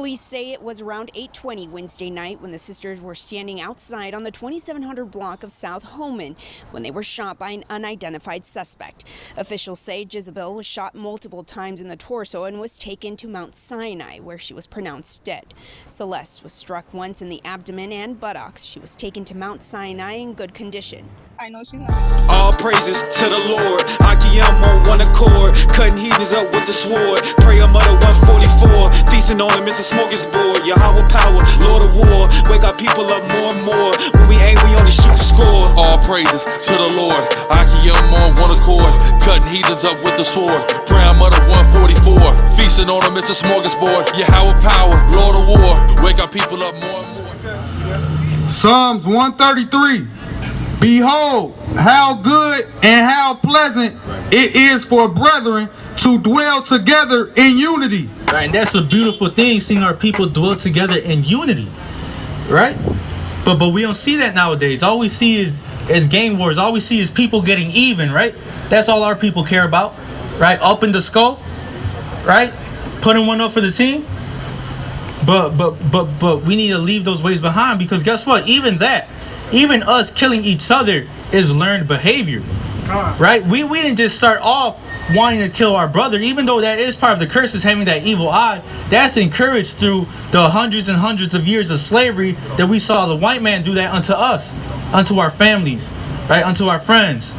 Police say it was around 8:20 Wednesday night when the sisters were standing outside on the 2700 block of South Homan when they were shot by an unidentified suspect. Officials say Jezebel was shot multiple times in the torso and was taken to Mount Sinai, where she was pronounced dead. Celeste was struck once in the abdomen and buttocks. She was taken to Mount Sinai in good condition. I know she's all praises to the Lord. Akiyam on one accord, cutting heathens up with the sword. Pray a mother 144, feasting on him, it's a smorgasbord. Yahweh power, Lord of war. Wake our people up more and more. When we aim, we only shoot to score. All praises to the Lord. Akiyam on one accord, cutting heathens up with the sword. Pray a mother 144, feasting on him, it's a smorgasbord. Yahweh power, Lord of war. Wake our people up more and more. Psalms 133. Behold, how good and how pleasant it is for brethren to dwell together in unity. Right, and that's a beautiful thing, seeing our people dwell together in unity. Right? But we don't see that nowadays. All we see is gang wars. All we see is people getting even, right? That's all our people care about. Right? Up in the skull. Right? Putting one up for the team. But we need to leave those ways behind, because guess what? Even us killing each other is learned behavior, right? We didn't just start off wanting to kill our brother, even though that is part of the curses, having that evil eye. That's encouraged through the hundreds and hundreds of years of slavery that we saw the white man do that unto us, unto our families, right? Unto our friends.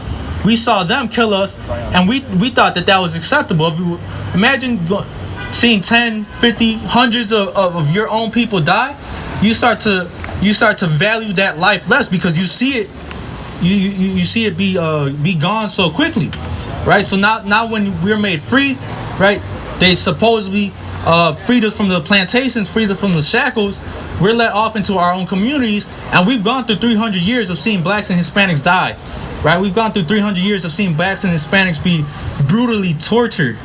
We saw them kill us, and we thought that was acceptable. If you imagine seeing 10, 50, hundreds of your own people die, you start to value that life less, because you see it be gone so quickly, right? So now when we're made free, right, they supposedly freed us from the plantations, freed us from the shackles. We're let off into our own communities, and we've gone through 300 years of seeing blacks and Hispanics die, right? We've gone through 300 years of seeing blacks and Hispanics be brutally tortured,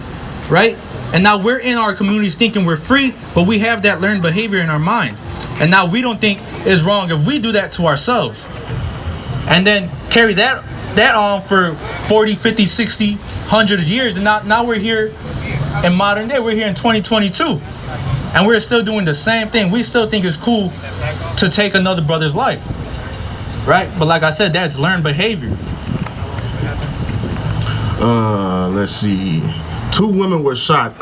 right? And now we're in our communities thinking we're free, but we have that learned behavior in our mind. And now we don't think it's wrong if we do that to ourselves. And then carry that on for 40, 50, 60, 100 years. And now we're here in modern day. We're here in 2022. And we're still doing the same thing. We still think it's cool to take another brother's life. Right? But like I said, that's learned behavior. Let's see. Two women were shot,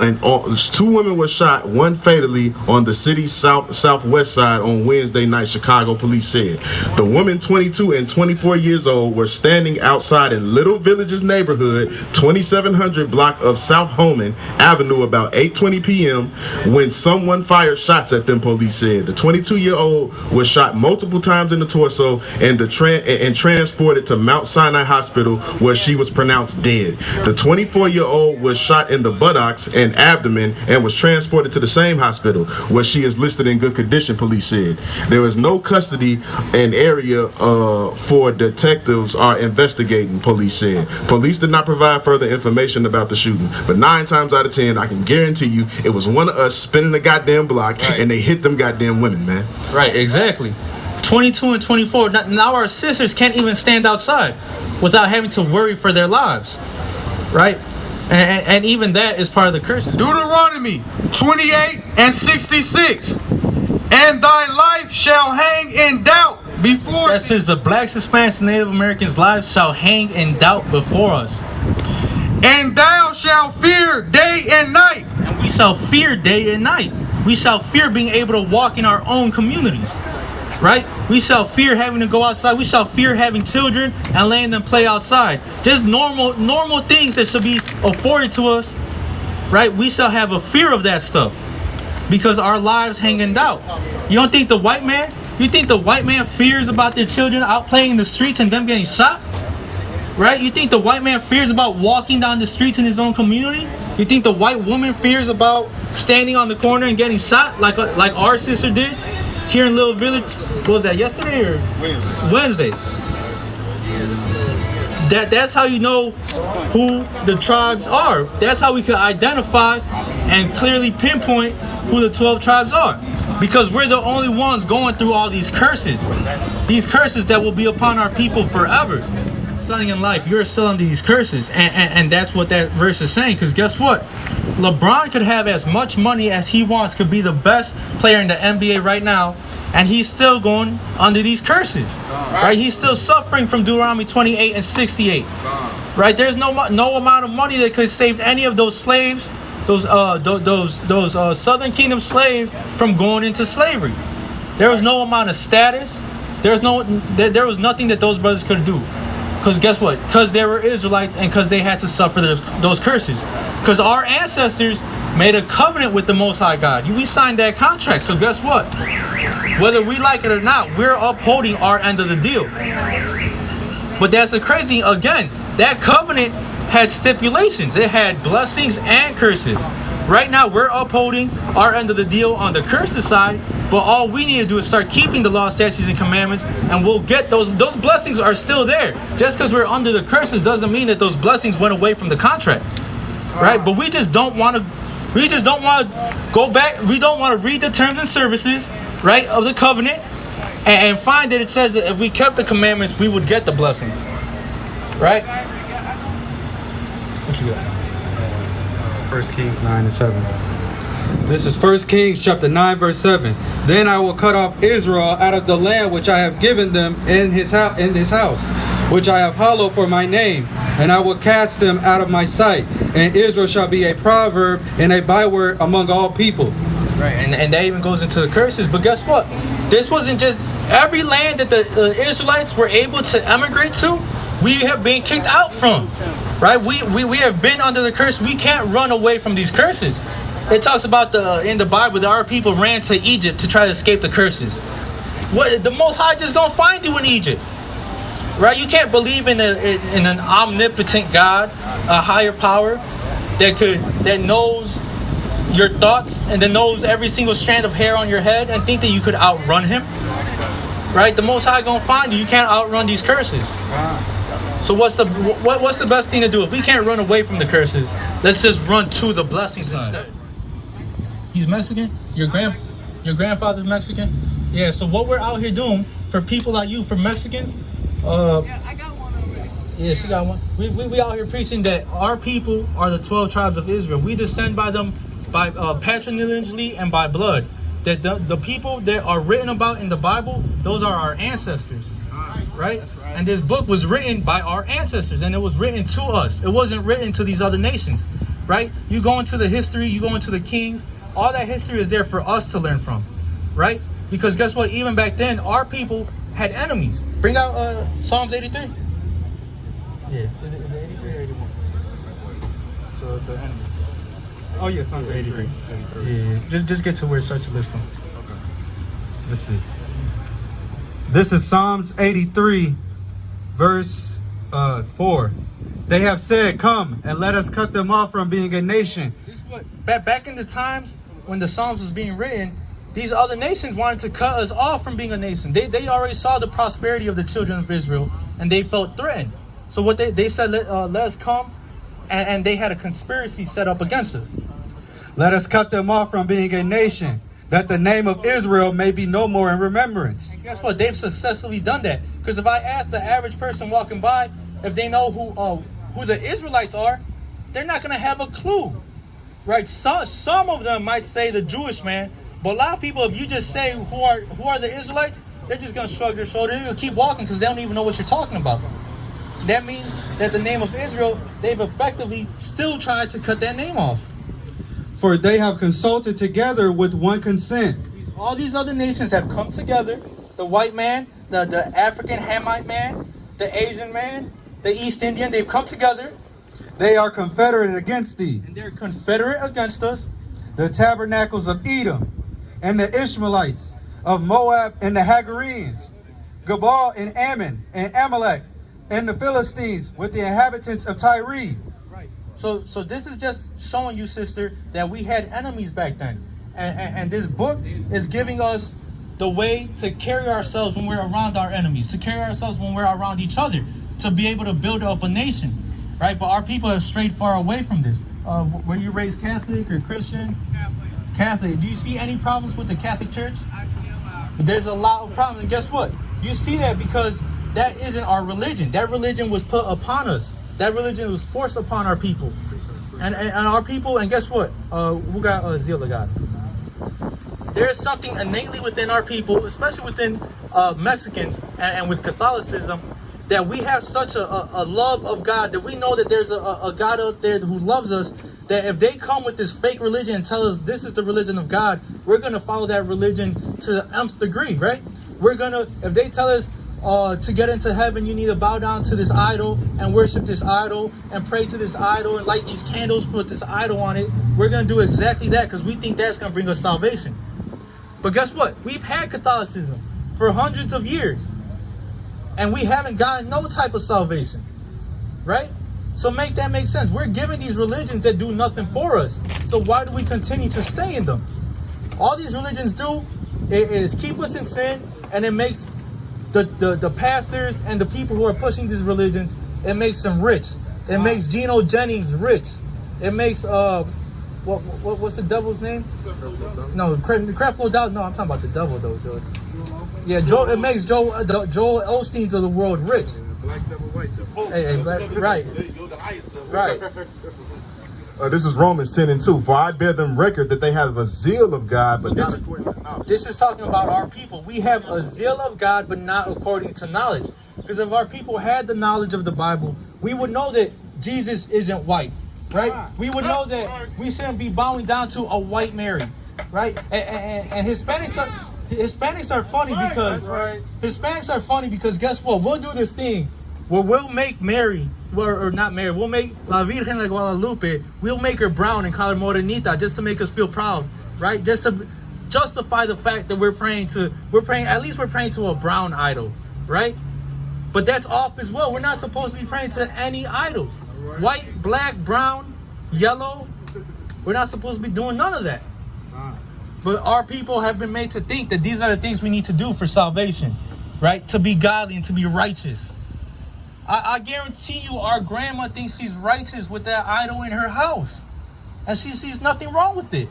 one fatally on the city's southwest side on Wednesday night, Chicago police said. The women, 22 and 24 years old, were standing outside in Little Village's neighborhood, 2700 block of South Homan Avenue, about 8:20 p.m. when someone fired shots at them, police said. The 22-year-old was shot multiple times in the torso and transported to Mount Sinai Hospital, where she was pronounced dead. The 24-year-old was shot in the buttocks and abdomen and was transported to the same hospital, where she is listed in good condition, police said. There is no custody and area for detectives are investigating, police said. Police did not provide further information about the shooting, but 9 times out of 10, I can guarantee you it was one of us spinning the goddamn block, right, and they hit them goddamn women, man. Right, exactly. 22 and 24. Now our sisters can't even stand outside without having to worry for their lives, right? And even that is part of the curses. Deuteronomy 28 and 66. And thy life shall hang in doubt before that says the blacks, Hispanics, and Native Americans' lives shall hang in doubt before us. And thou shalt fear day and night. And we shall fear day and night. We shall fear being able to walk in our own communities. Right? We shall fear having to go outside. We shall fear having children and letting them play outside. Just normal things that should be afforded to us. Right? We shall have a fear of that stuff, because our lives hang in doubt. You don't think the white man? You think the white man fears about their children out playing in the streets and them getting shot? Right? You think the white man fears about walking down the streets in his own community? You think the white woman fears about standing on the corner and getting shot like our sister did here in Little Village? What was that, yesterday or Wednesday? That's how you know who the tribes are. That's how we can identify and clearly pinpoint who the 12 tribes are, because we're the only ones going through all these curses that will be upon our people forever. Starting in life, you're still under these curses, and that's what that verse is saying. Because guess what? LeBron could have as much money as he wants, could be the best player in the NBA right now, and he's still going under these curses, right? He's still suffering from Deuteronomy 28 and 68, right? There's no amount of money that could save any of those slaves, those Southern Kingdom slaves, from going into slavery. There was no amount of status. There was nothing that those brothers could do. Because guess what? Because they were Israelites and because they had to suffer those curses. Because our ancestors made a covenant with the Most High God. We signed that contract. So guess what? Whether we like it or not, we're upholding our end of the deal. But that's the crazy thing. Again, that covenant had stipulations. It had blessings and curses. Right now, we're upholding our end of the deal on the curses side, but all we need to do is start keeping the law, statutes, and commandments, and we'll get those blessings are still there. Just because we're under the curses doesn't mean that those blessings went away from the contract, right? But we just don't want to go back. We don't want to read the terms and services, right, of the covenant and find that it says that if we kept the commandments, we would get the blessings, right? What you got? 1 Kings 9 and 7. This is 1 Kings chapter 9 verse 7. Then I will cut off Israel out of the land which I have given them in his house, which I have hallowed for my name, and I will cast them out of my sight. And Israel shall be a proverb and a byword among all people. Right, and that even goes into the curses. But guess what? This wasn't just every land that the Israelites were able to emigrate to, we have been kicked out from. Right, we have been under the curse. We can't run away from these curses. It talks about in the Bible that our people ran to Egypt to try to escape the curses. What the Most High just gonna find you in Egypt, right? You can't believe in an omnipotent God, a higher power that knows your thoughts and that knows every single strand of hair on your head, and think that you could outrun him, right? The Most High gonna find you. You can't outrun these curses. So what's the best thing to do? If we can't run away from the curses, let's just run to the blessings instead. He's Mexican? Your grandfather's Mexican? Yeah, so what we're out here doing for people like you, for Mexicans, yeah, I got one already. Yeah, she got one. We out here preaching that our people are the 12 tribes of Israel. We descend by them by patronagely and by blood. That the people that are written about in the Bible, those are our ancestors. Right? And this book was written by our ancestors, and it was written to us. It wasn't written to these other nations, right? You go into the history, you go into the kings, all that history is there for us to learn from, right? Because guess what? Even back then, our people had enemies. Bring out Psalms 83. Yeah, is it 83 or 81? So the enemy. Oh yeah, Psalms 83. Yeah, just get to where it starts to list them. Okay. Let's see. This is Psalms 83, verse 4. They have said, "Come and let us cut them off from being a nation." This is what back in the times when the Psalms was being written, these other nations wanted to cut us off from being a nation. They already saw the prosperity of the children of Israel, and they felt threatened. So what they said, let us come, and they had a conspiracy set up against us. Let us cut them off from being a nation, that the name of Israel may be no more in remembrance. And guess what? They've successfully done that. Because if I ask the average person walking by if they know who the Israelites are, they're not going to have a clue, right? Some of them might say the Jewish man, but a lot of people, if you just say who are the Israelites, they're just going to shrug their shoulders. They're going to keep walking because they don't even know what you're talking about. That means that the name of Israel, they've effectively still tried to cut that name off. For they have consulted together with one consent. All these other nations have come together. The white man, the African Hamite man, the Asian man, the East Indian, they've come together. They are confederate against thee. And they're confederate against us. The tabernacles of Edom, and the Ishmaelites of Moab, and the Hagarenes, Gebal and Ammon, and Amalek, and the Philistines with the inhabitants of Tyre. So this is just showing you, sister, that we had enemies back then. And this book is giving us the way to carry ourselves when we're around our enemies, to carry ourselves when we're around each other, to be able to build up a nation, right? But our people have strayed far away from this. Were you raised Catholic or Christian? Catholic. Do you see any problems with the Catholic Church? There's a lot of problems. And guess what? You see that because that isn't our religion. That religion was put upon us. That religion was forced upon our people. And our people, and guess what? Who got zeal of God? There's something innately within our people, especially within Mexicans and with Catholicism, that we have such a love of God, that we know that there's a God out there who loves us, that if they come with this fake religion and tell us this is the religion of God, we're going to follow that religion to the nth degree, right? We're going to, if they tell us to get into heaven, you need to bow down to this idol and worship this idol and pray to this idol and light these candles with this idol on it, we're going to do exactly that because we think that's going to bring us salvation. But guess what? We've had Catholicism for hundreds of years, and we haven't gotten no type of salvation, right? So make that make sense. We're given these religions that do nothing for us. So why do we continue to stay in them? All these religions do is keep us in sin, and it makes the pastors and the people who are pushing these religions, it makes them rich. It makes Geno Jennings rich. It makes what's the devil's name? No, Creflo Dollar. No, I'm talking about the devil though, dude. Yeah, it makes Joel Osteens of the world rich. Black devil, white devil. Hey, right. Right. This is Romans 10:2. For I bear them record that they have a zeal of God, but not according to knowledge. This is talking about our people. We have a zeal of God, but not according to knowledge. Because if our people had the knowledge of the Bible, we would know that Jesus isn't white, right? We would know that we shouldn't be bowing down to a white Mary, right? And Hispanics are funny because guess what? We'll do this thing where we'll make Mary, or not Mary, we'll make La Virgen de Guadalupe, we'll make her brown and call her Morenita just to make us feel proud, right? Just to justify the fact that we're praying to a brown idol, right? But that's off as well. We're not supposed to be praying to any idols. White, black, brown, yellow. We're not supposed to be doing none of that. But our people have been made to think that these are the things we need to do for salvation, right? To be godly and to be righteous. I guarantee you our grandma thinks she's righteous with that idol in her house. And she sees nothing wrong with it.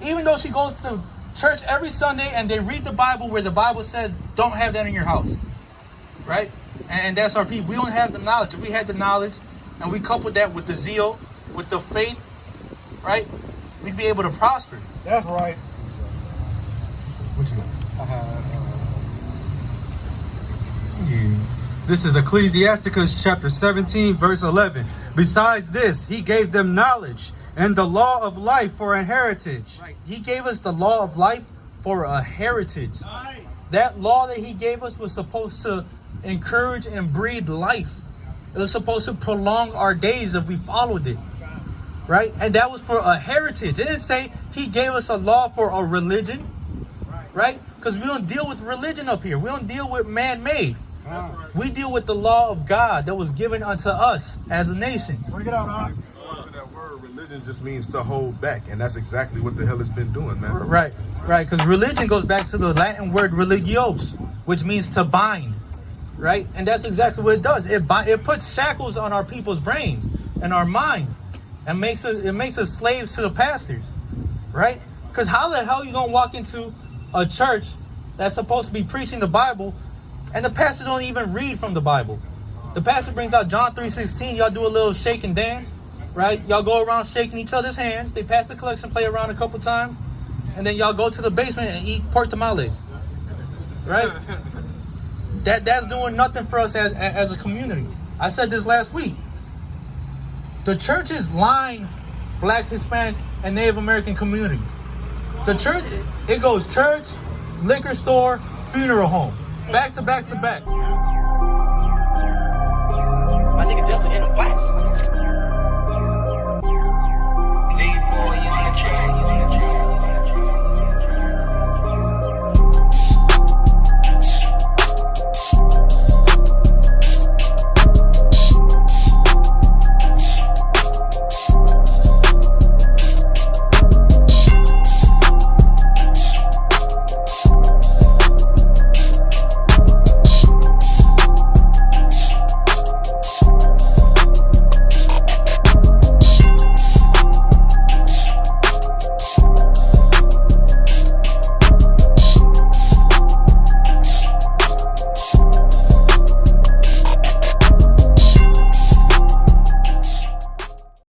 Even though she goes to church every Sunday and they read the Bible where the Bible says, don't have that in your house. Right? And that's our people. We don't have the knowledge. If we had the knowledge and we couple that with the zeal, with the faith, right? We'd be able to prosper. That's right. What you got? This is Ecclesiasticus chapter 17, verse 11. Besides this, he gave them knowledge and the law of life for a heritage. Right. He gave us the law of life for a heritage. Right. That law that he gave us was supposed to encourage and breed life. It was supposed to prolong our days if we followed it. Right? And that was for a heritage. It didn't say he gave us a law for a religion. Right? Because we don't deal with religion up here. We don't deal with man-made. Right. We deal with the law of God that was given unto us as a nation. Bring it out, huh? That word religion just means to hold back, and that's exactly what the hell it's been doing, man. Right, right. Because religion goes back to the Latin word religios, which means to bind. Right? And that's exactly what it does. It puts shackles on our people's brains and our minds, and makes us slaves to the pastors. Right? Because how the hell are you gonna walk into a church that's supposed to be preaching the Bible, and the pastor don't even read from the Bible? The pastor brings out John 3:16. Y'all do a little shake and dance, right? Y'all go around shaking each other's hands. They pass the collection plate around a couple times, and then y'all go to the basement and eat pork tamales, right? That's doing nothing for us as a community. I said this last week. The churches line Black, Hispanic, and Native American communities. The church, it goes church, liquor store, funeral home, back to back to back.